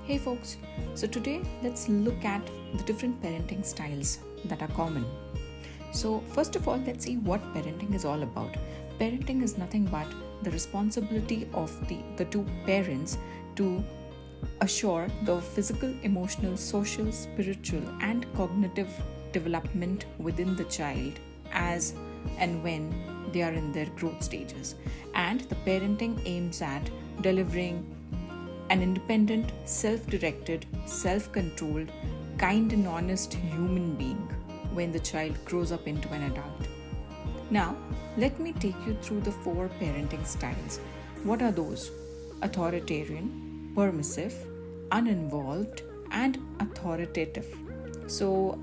Hey folks, so today let's look at the different parenting styles that are common. So, first of all, let's see what parenting is all about. Parenting is nothing but the responsibility of the two parents to assure the physical, emotional, social, spiritual, and cognitive development within the child as and when they are in their growth stages. And the parenting aims at delivering an independent, self-directed, self-controlled, kind and honest human being when the child grows up into an adult. Now, let me take you through the 4 parenting styles. What are those? Authoritarian, permissive, uninvolved, and authoritative. So,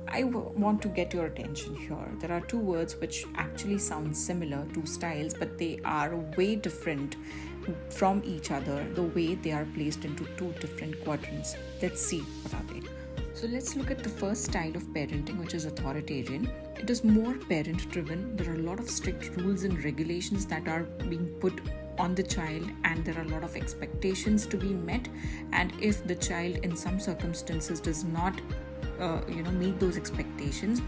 I want to get your attention here. There are 2 words which actually sound similar, 2 styles, but they are way different from each other, the way they are placed into 2 different quadrants. Let's see what are they. So let's look at the first style of parenting, which is authoritarian. It is more parent driven. There are a lot of strict rules and regulations that are being put on the child, and there are a lot of expectations to be met, and if the child in some circumstances does not meet those expectations,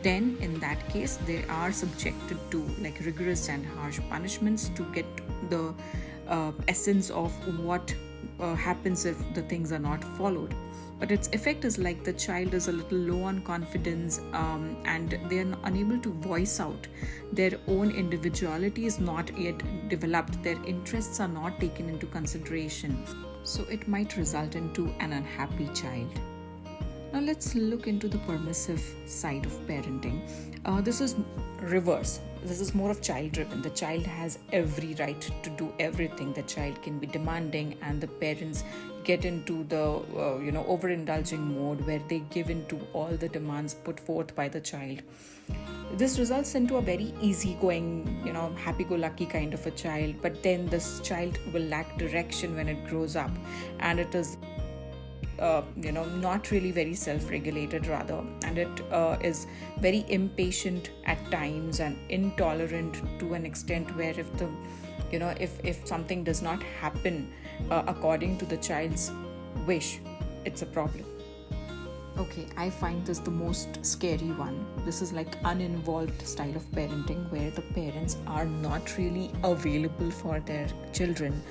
then in that case they are subjected to rigorous and harsh punishments to get the essence of what happens if the things are not followed. But its effect is like the child is a little low on confidence, and they are unable to voice out. Their own individuality is not yet developed. Their interests are not taken into consideration. So it might result into an unhappy child. Now let's look into the permissive side of parenting. This is reverse. This is more of child driven. The child has every right to do everything. The child can be demanding, and the parents get into the overindulging mode where they give in to all the demands put forth by the child. This results into a very easygoing, happy-go-lucky kind of a child, but then this child will lack direction when it grows up, and it is not really very self-regulated rather, and it is very impatient at times and intolerant to an extent where if something does not happen according to the child's wish, it's a problem. Okay, I find this the most scary one. This is like uninvolved style of parenting where the parents are not really available for their children.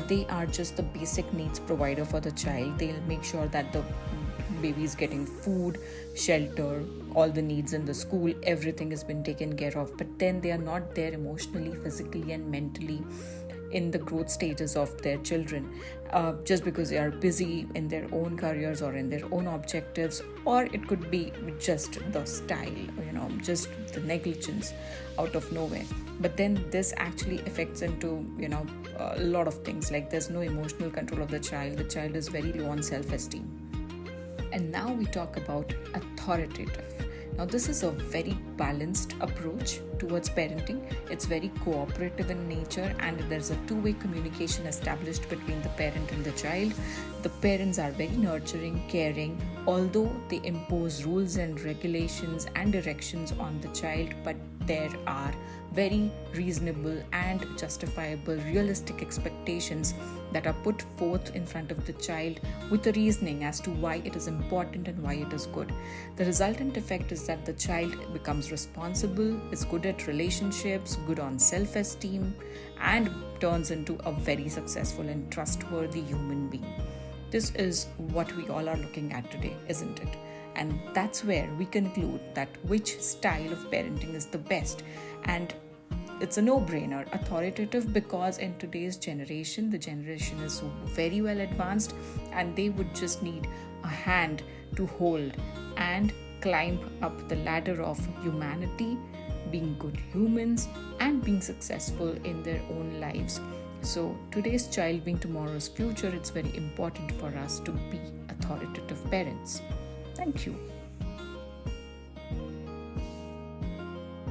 They are just the basic needs provider for the child. They'll make sure that the baby is getting food, shelter, all the needs in the school, everything has been taken care of. But then they are not there emotionally, physically, and mentally in the growth stages of their children, just because they are busy in their own careers or in their own objectives, or it could be just the style, just the negligence out of nowhere. But then this actually affects into a lot of things, like there's no emotional control of the child is very low on self-esteem. And now we talk about authoritative. Now, this is a very balanced approach towards parenting. It's very cooperative in nature, and there's a 2-way communication established between the parent and the child. The parents are very nurturing, caring, although they impose rules and regulations and directions on the child, but there are very reasonable and justifiable, realistic expectations that are put forth in front of the child with a reasoning as to why it is important and why it is good. The resultant effect is that the child becomes responsible, is good at relationships, good on self-esteem, and turns into a very successful and trustworthy human being. This is what we all are looking at today, isn't it? And that's where we conclude that which style of parenting is the best. And it's a no-brainer, authoritative, because in today's generation, the generation is very well advanced, and they would just need a hand to hold and climb up the ladder of humanity, being good humans and being successful in their own lives. So today's child being tomorrow's future, it's very important for us to be authoritative parents. Thank you.